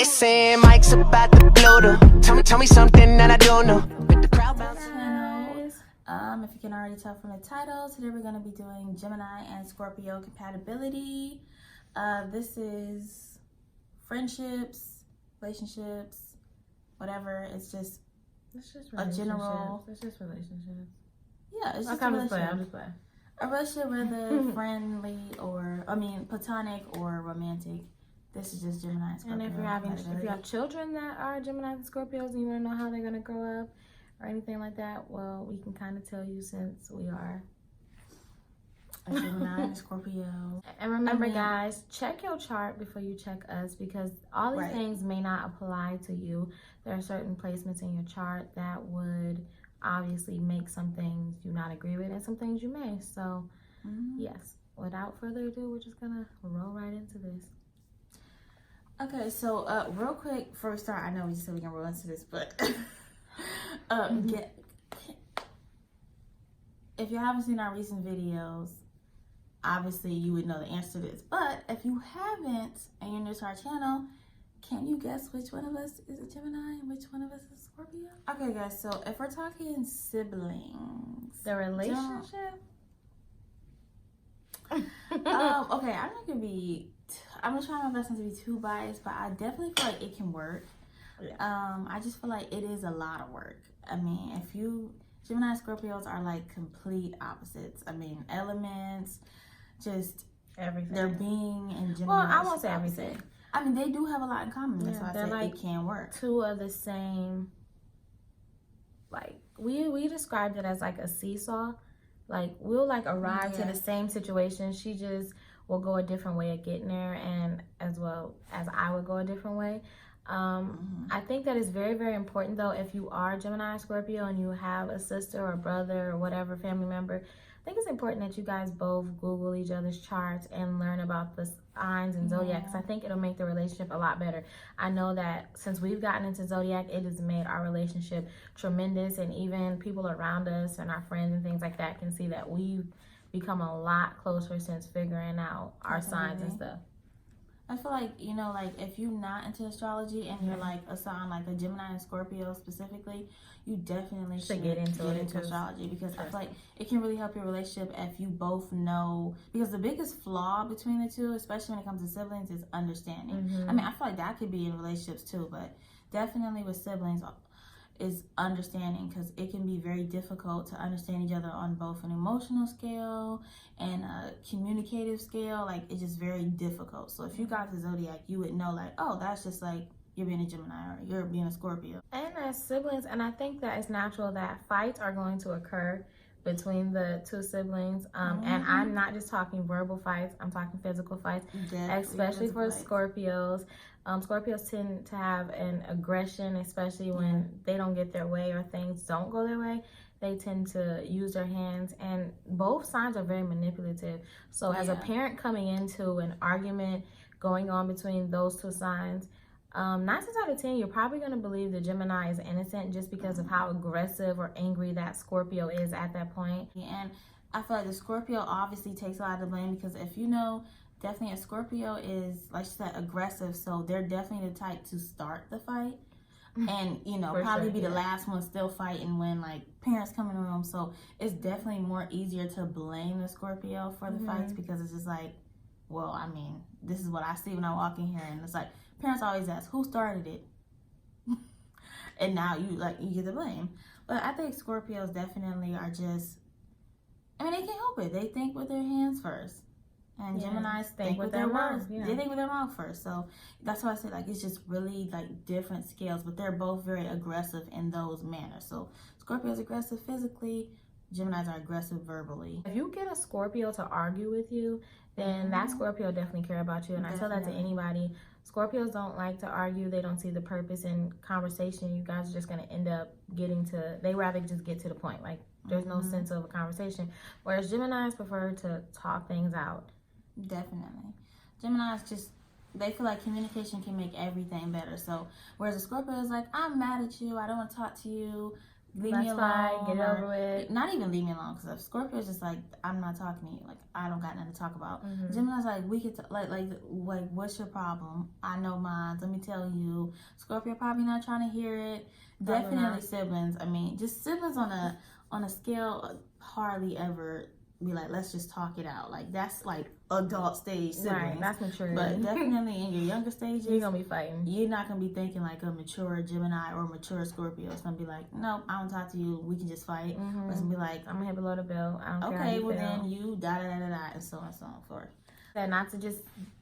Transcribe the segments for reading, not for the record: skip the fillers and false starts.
They saying Mike's about to blow them. Tell me something that I don't know. With the crowd bouncing. If you can already tell from the title, today we're going to be doing Gemini and Scorpio compatibility. This is friendships, relationships, whatever. It's just a general. It's just relationships. Yeah, it's just I'm just playing. A relationship, whether friendly or, platonic or romantic. This is just Gemini and Scorpio. And if you have children that are Gemini and Scorpios and you want to know how they're going to grow up or anything like that, well, we can kind of tell you since we are a Gemini and Scorpio. And remember, guys, check your chart before you check us, because all these things may not apply to you. There are certain placements in your chart that would obviously make some things you not agree with and some things you may. So, yes, without further ado, we're just going to roll right into this. Okay, so real quick, before we start, I know we just said we can roll into this, but if you haven't seen our recent videos, obviously you would know the answer to this. But if you haven't and you're new to our channel, can you guess which one of us is a Gemini and which one of us is Scorpio? Okay, guys, so if we're talking siblings, the relationship? Okay, I'm gonna try my best not to be too biased, but I definitely feel like it can work. Yeah. I just feel like it is a lot of work. I mean, Gemini and Scorpios are like complete opposites. I mean, elements, just everything. Their being and Gemini. Well, I won't say everything. I mean, they do have a lot in common. That's why I say it can work. Two of the same. Like we described it as like a seesaw. Like we'll like arrive to the same situation. She just will go a different way of getting there, and as well as I would go a different way. I think that is very, very important, though, if you are Gemini or Scorpio and you have a sister or brother or whatever family member. I think it's important that you guys both Google each other's charts and learn about the signs and zodiac, because I think it'll make the relationship a lot better. I know that since we've gotten into zodiac, it has made our relationship tremendous, and even people around us and our friends and things like that can see that we've become a lot closer since figuring out our signs and stuff. I feel like, if you're not into astrology and you're like a sign like a Gemini and Scorpio specifically, you definitely should get into astrology, because I feel like it can really help your relationship if you both know, because the biggest flaw between the two, especially when it comes to siblings, is understanding. I mean, I feel like that could be in relationships too, but definitely with siblings is understanding, because it can be very difficult to understand each other on both an emotional scale and a communicative scale. Like, it's just very difficult. So if you got the zodiac, you would know, like, oh, that's just like you're being a Gemini or you're being a Scorpio. And as siblings, and I think that it's natural that fights are going to occur between the two siblings, and I'm not just talking verbal fights, I'm talking physical fights, especially for Scorpios. Scorpios tend to have an aggression, especially when they don't get their way or things don't go their way. They tend to use their hands, and both signs are very manipulative. So as a parent coming into an argument going on between those two signs, 9 times out of 10, you're probably going to believe the Gemini is innocent just because of how aggressive or angry that Scorpio is at that point. And I feel like the Scorpio obviously takes a lot of the blame, because if you know, definitely a Scorpio is, like you said, aggressive. So they're definitely the type to start the fight and, probably be the last one still fighting when, like, parents come in the room. So it's definitely more easier to blame the Scorpio for the fights, because it's just like, well, I mean, this is what I see when I walk in here. And it's like, parents always ask, who started it? And now you get the blame. But I think Scorpios definitely are just, they can't help it. They think with their hands first. And Geminis think with their mouth. They think with their mouth first. So that's why I say, like, it's just really, like, different scales. But they're both very aggressive in those manners. So Scorpio's aggressive physically. Geminis are aggressive verbally. If you get a Scorpio to argue with you, then that Scorpio definitely care about you. And I tell that to anybody. Scorpios don't like to argue. They don't see the purpose in conversation. You guys are just going to end up they rather just get to the point. Like, there's no sense of a conversation. Whereas Geminis prefer to talk things out. Definitely. Geminis they feel like communication can make everything better. So, whereas a Scorpio is like, I'm mad at you, I don't want to talk to you, leave me alone. Fight, get it over with. Not even leave me alone, because if Scorpio's just like, I'm not talking to you, like I don't got nothing to talk about. Gemini's like, we could like what's your problem? I know mine. Let me tell you. Scorpio probably not trying to hear it. Definitely siblings. I mean, just siblings on a scale hardly ever be like, let's just talk it out. Like that's like adult stage siblings. Right, that's mature. But definitely in your younger stages, you're gonna be fighting. You're not gonna be thinking like a mature Gemini or mature Scorpio. It's gonna be like, nope, I don't talk to you. We can just fight. It's gonna be like, I'm gonna hit below the belt. I don't care how okay, you well feel. then you da da da da da, and so on and so on forth. That not to just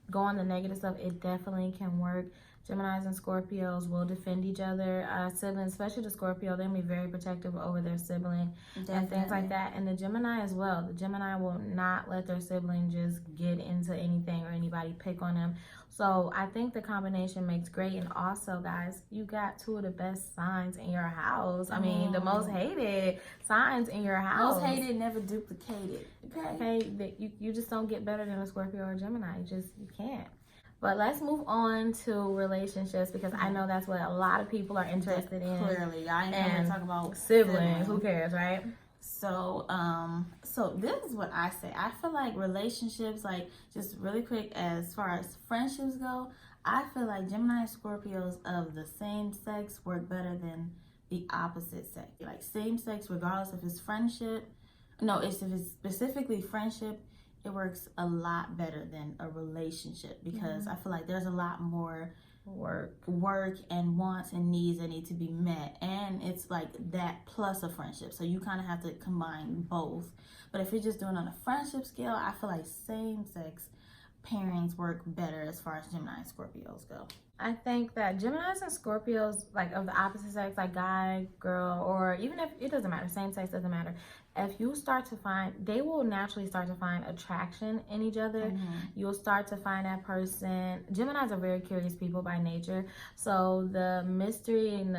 go on the negative stuff. It definitely can work. Geminis and Scorpios will defend each other. Siblings, especially the Scorpio, they'll be very protective over their sibling and things like that. And the Gemini as well. The Gemini will not let their sibling just get into anything or anybody pick on them. So I think the combination makes great. And also, guys, you got two of the best signs in your house. I mean, the most hated signs in your house. Most hated, never duplicated. Okay, you just don't get better than a Scorpio or a Gemini. You can't. But let's move on to relationships, because I know that's what a lot of people are interested in. Clearly, I ain't coming to talk about siblings. Who cares, right? So, so this is what I say. I feel like relationships, like just really quick, as far as friendships go, I feel like Gemini and Scorpios of the same sex work better than the opposite sex. Like same sex, regardless if it's friendship. No, if it's specifically friendship, it works a lot better than a relationship, because I feel like there's a lot more work and wants and needs that need to be met, and it's like that plus a friendship, so you kind of have to combine both. But if you're just doing on a friendship scale, I feel like same-sex pairings work better as far as Gemini and Scorpios go. I think that Geminis and Scorpios, like of the opposite sex, like guy, girl, or even if it doesn't matter, same sex doesn't matter. If you start to find, they will naturally start to find attraction in each other. You'll start to find that person. Geminis are very curious people by nature. So the mystery and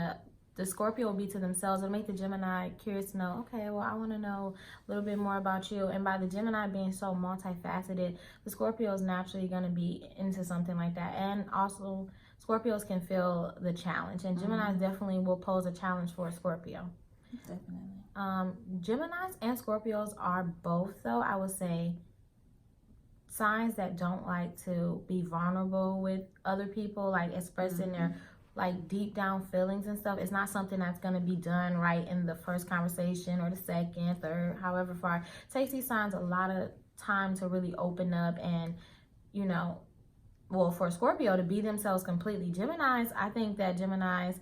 the Scorpio will be to themselves. It'll make the Gemini curious to know, okay, well, I want to know a little bit more about you. And by the Gemini being so multifaceted, the Scorpio is naturally going to be into something like that. And also, Scorpios can feel the challenge. And Geminis definitely will pose a challenge for a Scorpio. Definitely. Geminis and Scorpios are both, though, I would say, signs that don't like to be vulnerable with other people, like expressing their like deep down feelings and stuff. It's not something that's going to be done right in the first conversation or the second, third, however far. It takes these signs a lot of time to really open up and, you know, well, for Scorpio to be themselves completely. Geminis, I think that Geminis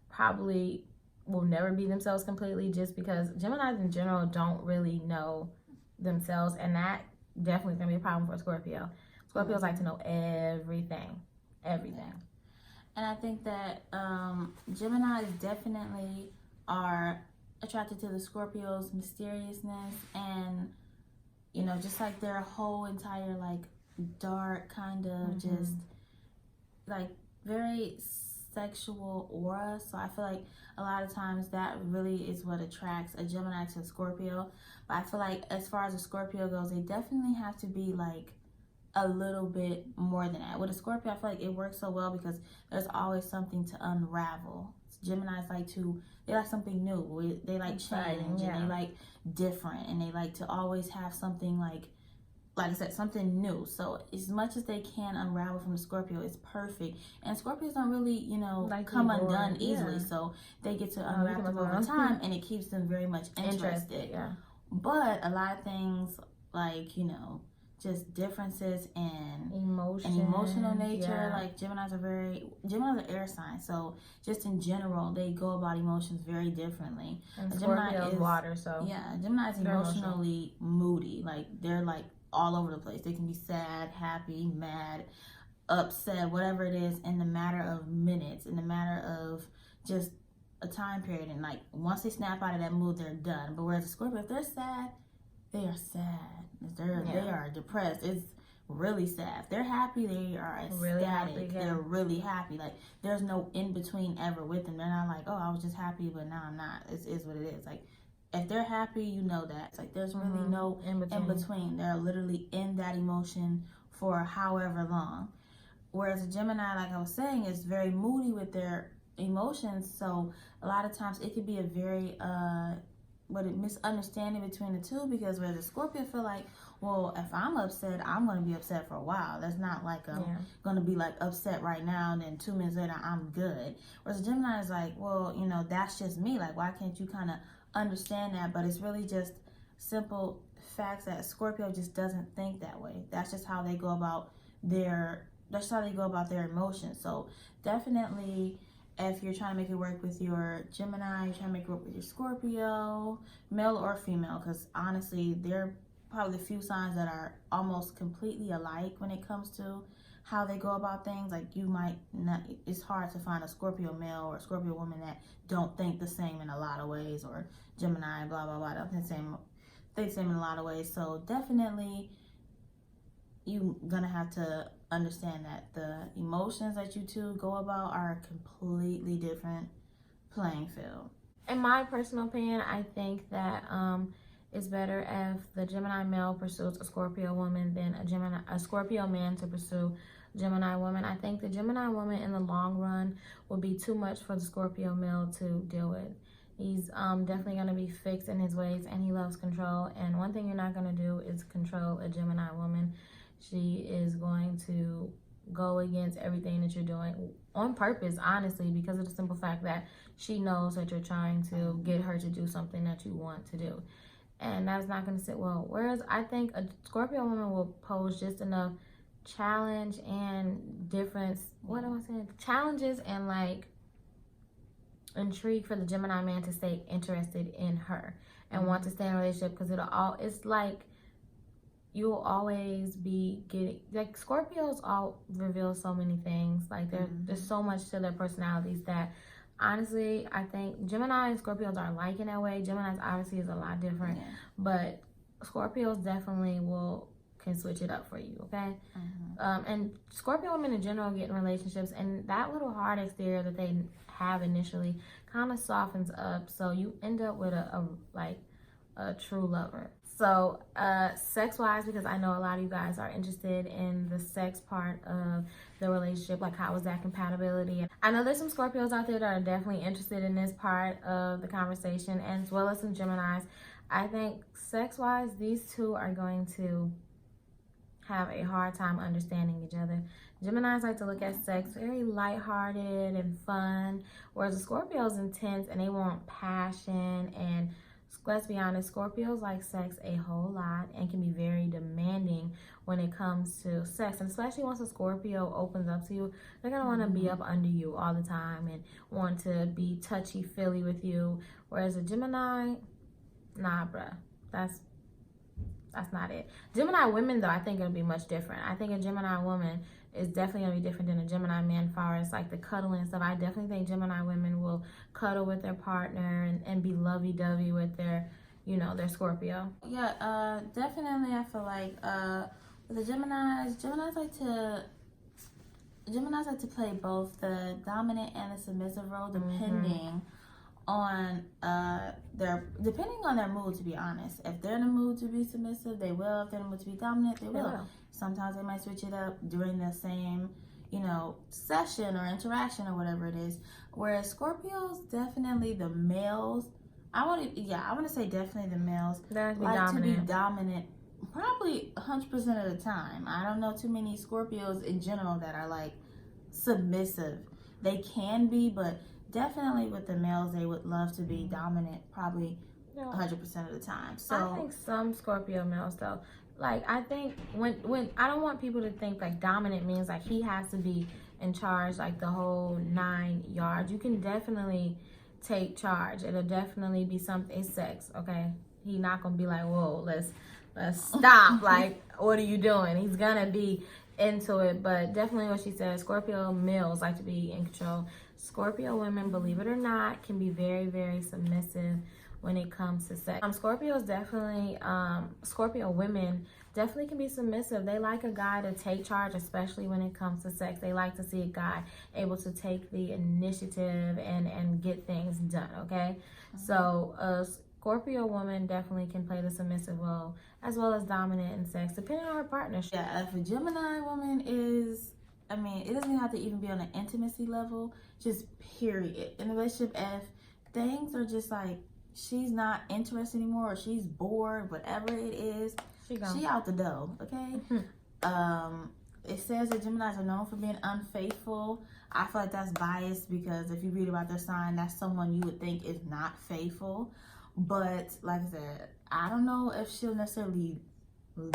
probably will never be themselves completely, just because Geminis in general don't really know themselves, and that definitely is going to be a problem for Scorpio. Scorpios like to know everything. And I think that Geminis definitely are attracted to the Scorpios' mysteriousness, and, you know, just like their whole entire, like, dark kind of just, like, very sexual aura. So I feel like a lot of times that really is what attracts a Gemini to a Scorpio. But I feel like as far as a Scorpio goes, they definitely have to be, like, a little bit more than that. With a Scorpio, I feel like it works so well because there's always something to unravel. Geminis they like something new. They like change, and they like different, and they like to always have something like I said, something new. So as much as they can unravel from the Scorpio, it's perfect. And Scorpios don't really, you know, like come undone easily. So they get to unravel over time, and it keeps them very much interested. But a lot of things, like, you know, just differences in emotional nature. Like Geminis are air signs, so just in general they go about emotions very differently. And Gemini is water, so Gemini is emotionally moody. Like they're like all over the place. They can be sad, happy, mad, upset, whatever it is, in the matter of minutes, in the matter of just a time period. And like once they snap out of that mood, they're done. But whereas a Scorpio, if they're sad, they are sad. They are depressed. It's really sad. If they're happy, they are ecstatic. Really happy, They're really happy. Like there's no in between ever with them. They're not like, oh, I was just happy, but now I'm not. It is what it is. Like if they're happy, you know that. It's like there's really no in between. They're literally in that emotion for however long. Whereas a Gemini, like I was saying, is very moody with their emotions. So a lot of times it could be a very misunderstanding between the two, because where the Scorpio feel like, well, if I'm upset, I'm going to be upset for a while. That's not like going to be like upset right now and then 2 minutes later I'm good. Whereas Gemini is like, well, you know, that's just me. Like, why can't you kind of understand that? But it's really just simple facts that Scorpio just doesn't think that way. That's just how they go about their emotions. So definitely, if you're trying to make it work with your Gemini, you're trying to make it work with your Scorpio, male or female, because honestly, they're probably the few signs that are almost completely alike when it comes to how they go about things. Like, you might not, it's hard to find a Scorpio male or a Scorpio woman that don't think the same in a lot of ways, or Gemini, blah, blah, blah, don't think the same in a lot of ways. So definitely, you're gonna have to understand that the emotions that you two go about are a completely different playing field. In my personal opinion, I think that it's better if the Gemini male pursues a Scorpio woman than a Scorpio man to pursue a Gemini woman. I think the Gemini woman in the long run will be too much for the Scorpio male to deal with. He's definitely going to be fixed in his ways, and he loves control. And one thing you're not going to do is control a Gemini woman. She is going to go against everything that you're doing on purpose, honestly, because of the simple fact that she knows that you're trying to get her to do something that you want to do. And that's not going to sit well. Whereas I think a Scorpio woman will pose just enough challenge and challenges and like intrigue for the Gemini man to stay interested in her and want to stay in a relationship, because it's like you'll always be getting, like, Scorpios all reveal so many things. Like, there's so much to their personalities that honestly, I think Gemini and Scorpios are alike in that way. Gemini's obviously is a lot different, but Scorpios definitely can switch it up for you, okay? And Scorpio women in general get in relationships, and that little hard exterior that they have initially kind of softens up, so you end up with a true lover. So sex-wise, because I know a lot of you guys are interested in the sex part of the relationship, like how is that compatibility? I know there's some Scorpios out there that are definitely interested in this part of the conversation, and as well as some Geminis. I think sex-wise, these two are going to have a hard time understanding each other. Geminis like to look at sex very lighthearted and fun, whereas the Scorpio's intense and they want passion. And let's be honest, Scorpios like sex a whole lot and can be very demanding when it comes to sex. And especially once a Scorpio opens up to you, they're going to want to be up under you all the time and want to be touchy-feely with you. Whereas a Gemini, nah, bruh, that's not it. Gemini women, though, I think it'll be much different. I think a Gemini woman is definitely going to be different than a Gemini man as far as like the cuddling and stuff. I definitely think Gemini women will cuddle with their partner and be lovey-dovey with their Scorpio. Yeah, definitely. I feel like with the Geminis like to play both the dominant and the submissive role, depending on depending on their mood, to be honest. If they're in the mood to be submissive, they will. If they're in the mood to be dominant, they will. Sometimes they might switch it up during the same, session or interaction or whatever it is. Whereas Scorpios, definitely the males, I want to say definitely the males like to be dominant probably 100% of the time. I don't know too many Scorpios in general that are like submissive. They can be, but definitely with the males, they would love to be dominant probably 100% of the time. So I think some Scorpio males, though, like, I think when I don't want people to think like dominant means like he has to be in charge like the whole 9 yards. You can definitely take charge. It'll definitely be something. It's sex, okay? He's not gonna be like, whoa, let's stop. Like, what are you doing? He's gonna be into it. But definitely what she said, Scorpio males like to be in control. Scorpio women, believe it or not, can be very, very submissive when it comes to sex. Scorpio women definitely can be submissive. They like a guy to take charge, especially when it comes to sex. They like to see a guy able to take the initiative and get things done, okay? So a Scorpio woman definitely can play the submissive role as well as dominant in sex, depending on her partnership. Yeah, if a Gemini woman is I mean, it doesn't have to even be on an intimacy level, just period. In a relationship, if things are just like, she's not interested anymore, or she's bored, whatever it is, she out the door, okay? It says that Geminis are known for being unfaithful. I feel like that's biased because if you read about their sign, that's someone you would think is not faithful. But like I said, I don't know if she'll necessarily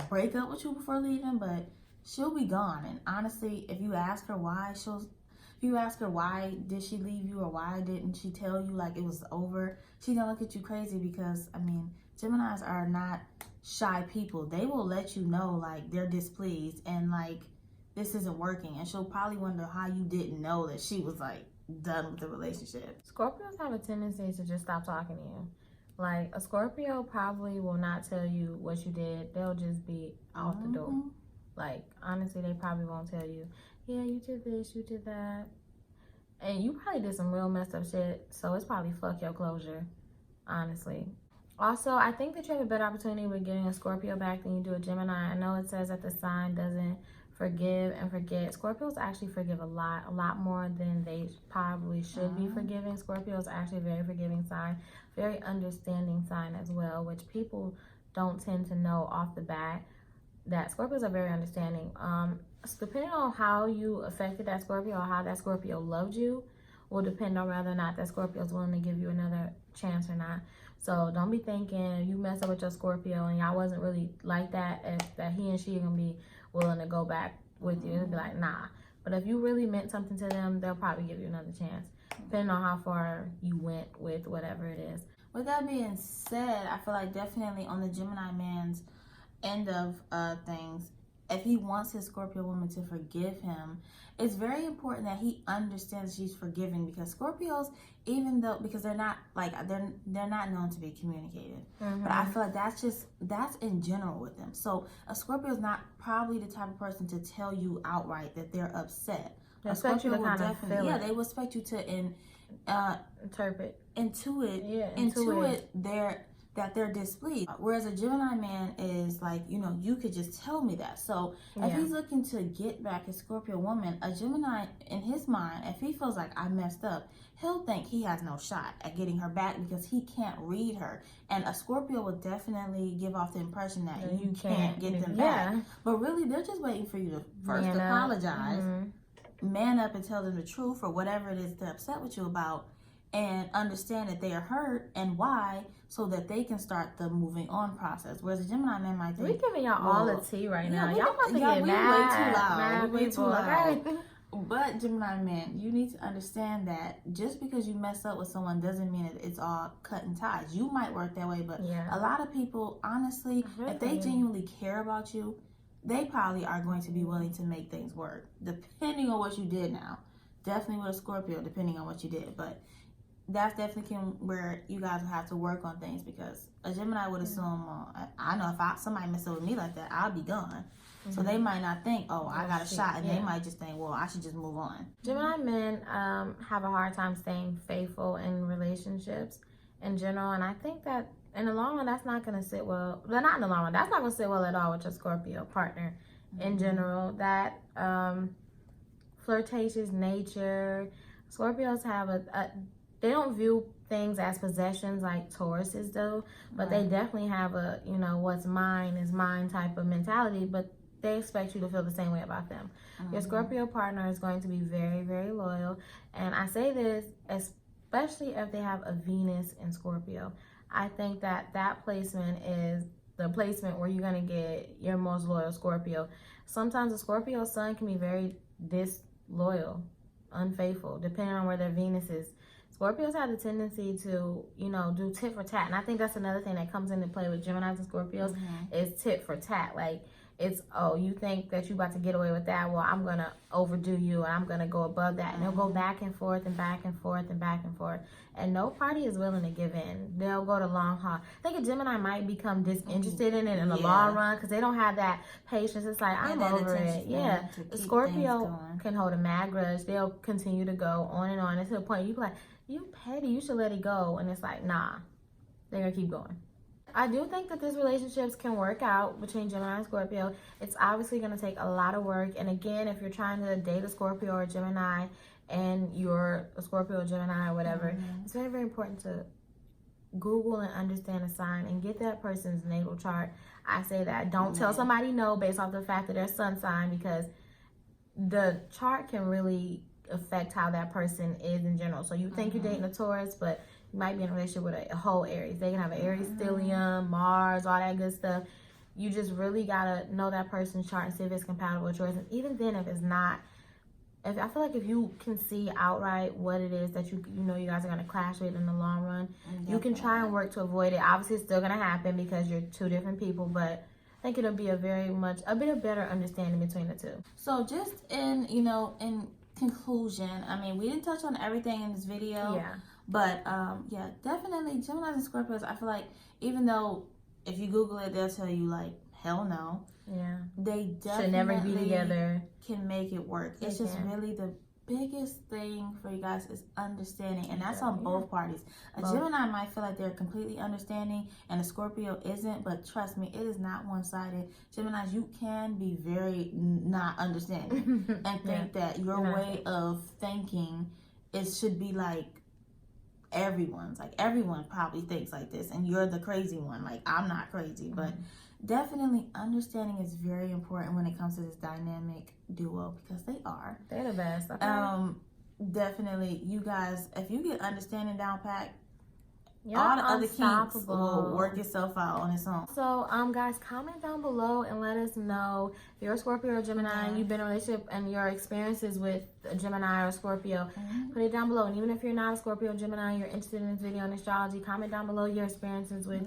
break up with you before leaving, but she'll be gone. And honestly, if you ask her why, did she leave you, or why didn't she tell you like it was over, she gonna look at you crazy because, I mean, Geminis are not shy people. They will let you know like they're displeased and like this isn't working, and she'll probably wonder how you didn't know that she was like done with the relationship. Scorpios have a tendency to just stop talking to you. Like, a Scorpio probably will not tell you what you did. They'll just be out the door. Like, honestly, they probably won't tell you, yeah, you did this, you did that. And you probably did some real messed up shit, so it's probably fuck your closure, honestly. Also, I think that you have a better opportunity with getting a Scorpio back than you do a Gemini. I know it says that the sign doesn't forgive and forget. Scorpios actually forgive a lot more than they probably should be forgiving. Scorpios are actually a very forgiving sign, very understanding sign as well, which people don't tend to know off the bat, that Scorpios are very understanding. Depending on how you affected that Scorpio or how that Scorpio loved you will depend on whether or not that Scorpio is willing to give you another chance or not. So don't be thinking you mess up with your Scorpio and y'all wasn't really like that, if that he and she are gonna be willing to go back with you. It'll be like, nah. But if you really meant something to them, they'll probably give you another chance, depending on how far you went with whatever it is. With that being said, I feel like definitely on the Gemini man's end of things, if he wants his Scorpio woman to forgive him, it's very important that he understands she's forgiving, because Scorpios, even though, because they're not like, they're not known to be communicative, but I feel like that's in general with them. So a Scorpio is not probably the type of person to tell you outright that they're upset. They expect you to kind of feel it. They will expect you to intuit that they're displeased. Whereas a Gemini man is like, you know, you could just tell me that. So if he's looking to get back his Scorpio woman, a Gemini, in his mind, if he feels like I messed up, he'll think he has no shot at getting her back because he can't read her. And a Scorpio will definitely give off the impression that you can't get them back. But really, they're just waiting for you to first apologize, man up and tell them the truth or whatever it is they're upset with you about, and understand that they are hurt and why, so that they can start the moving on process. Whereas a Gemini man might think, we're giving y'all all the tea right now. Y'all about to get mad. Way too loud. Okay? But Gemini man, you need to understand that just because you mess up with someone doesn't mean that it's all cut and ties. You might work that way, but a lot of people, honestly, if they genuinely care about you, they probably are going to be willing to make things work, depending on what you did now. Definitely with a Scorpio, depending on what you did. But that's definitely where you guys will have to work on things, because a Gemini would assume, I know if somebody mess up with me like that, I'll be gone. So they might not think, I got a shot, and they might just think, well, I should just move on. Gemini men have a hard time staying faithful in relationships in general, and I think that in the long run, that's not going to sit well. Well, not in the long run. That's not going to sit well at all with your Scorpio partner in general. That flirtatious nature. Scorpios have they don't view things as possessions like Tauruses do, but they definitely have a, what's mine is mine type of mentality, but they expect you to feel the same way about them. Your Scorpio partner is going to be very, very loyal. And I say this, especially if they have a Venus in Scorpio. I think that placement is the placement where you're going to get your most loyal Scorpio. Sometimes a Scorpio sun can be very disloyal, unfaithful, depending on where their Venus is. Scorpios have the tendency to, do tit for tat. And I think that's another thing that comes into play with Geminis and Scorpios is tit for tat. Like, it's, you think that you about to get away with that. Well, I'm going to overdo you and I'm going to go above that. And they'll go back and forth and back and forth and back and forth. And no party is willing to give in. They'll go the long haul. I think a Gemini might become disinterested in it in the long run because they don't have that patience. It's like, I'm over it. Yeah. The Scorpio can hold a mad grudge. They'll continue to go on and on until the point you be like, you petty, you should let it go. And it's like, nah, they're going to keep going. I do think that these relationships can work out between Gemini and Scorpio. It's obviously going to take a lot of work. And again, if you're trying to date a Scorpio or a Gemini and you're a Scorpio or Gemini or whatever, it's very, very important to Google and understand a sign and get that person's natal chart. I say that. Don't tell somebody no based off the fact that their sun sign, because the chart can really affect how that person is in general. So you think you're dating a Taurus, but you might be in a relationship with a whole Aries. They can have an Aries stellium, Mars, all that good stuff. You just really gotta know that person's chart and see if it's compatible with yours. And even then, if it's not, I feel like if you can see outright what it is that you know you guys are gonna clash with in the long run, you can try and work to avoid it. Obviously, it's still gonna happen because you're two different people, but I think it'll be a bit of better understanding between the two. So just in conclusion, I mean, we didn't touch on everything in this video. Yeah. But yeah, definitely Geminis and Scorpios, I feel like even though if you Google it, they'll tell you like, hell no. Yeah. They definitely should never be together. Can make it work. It's just really the biggest thing for you guys is understanding, and that's on both parties. A Gemini might feel like they're completely understanding and a Scorpio isn't, but trust me, it is not one-sided. Geminis, you can be very not understanding and think that your way of thinking should be like everyone's. Like everyone probably thinks like this and you're the crazy one. Like I'm not crazy, but definitely understanding is very important when it comes to this dynamic duo, because they're the best. Okay? Definitely, you guys, if you get understanding down pat, all the other kinks will work itself out on its own. So, guys, comment down below and let us know if you're a Scorpio or Gemini and you've been in a relationship and your experiences with a Gemini or a Scorpio. Put it down below. And even if you're not a Scorpio or Gemini and you're interested in this video on astrology, comment down below your experiences with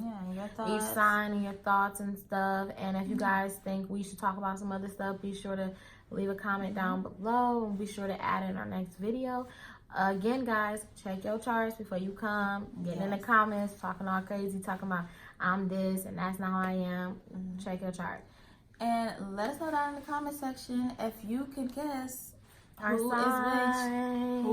each sign and your thoughts and stuff. And if you guys think we should talk about some other stuff, be sure to leave a comment down below and be sure to add it in our next video. Again, guys, check your charts before you come. Getting in the comments, talking all crazy, talking about I'm this and that's not how I am. Check your chart. And let us know down in the comment section if you could guess who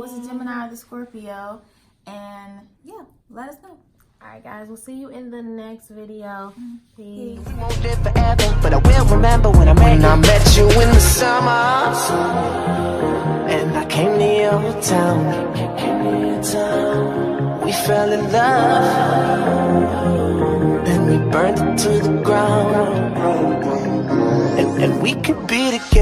is a Gemini or the Scorpio. And yeah, let us know. Alright guys, we'll see you in the next video. Peace. Won't live forever, but I will remember when I met you in the summer. And I came to your town. We fell in love. Then we burned it to the ground. And we could be together.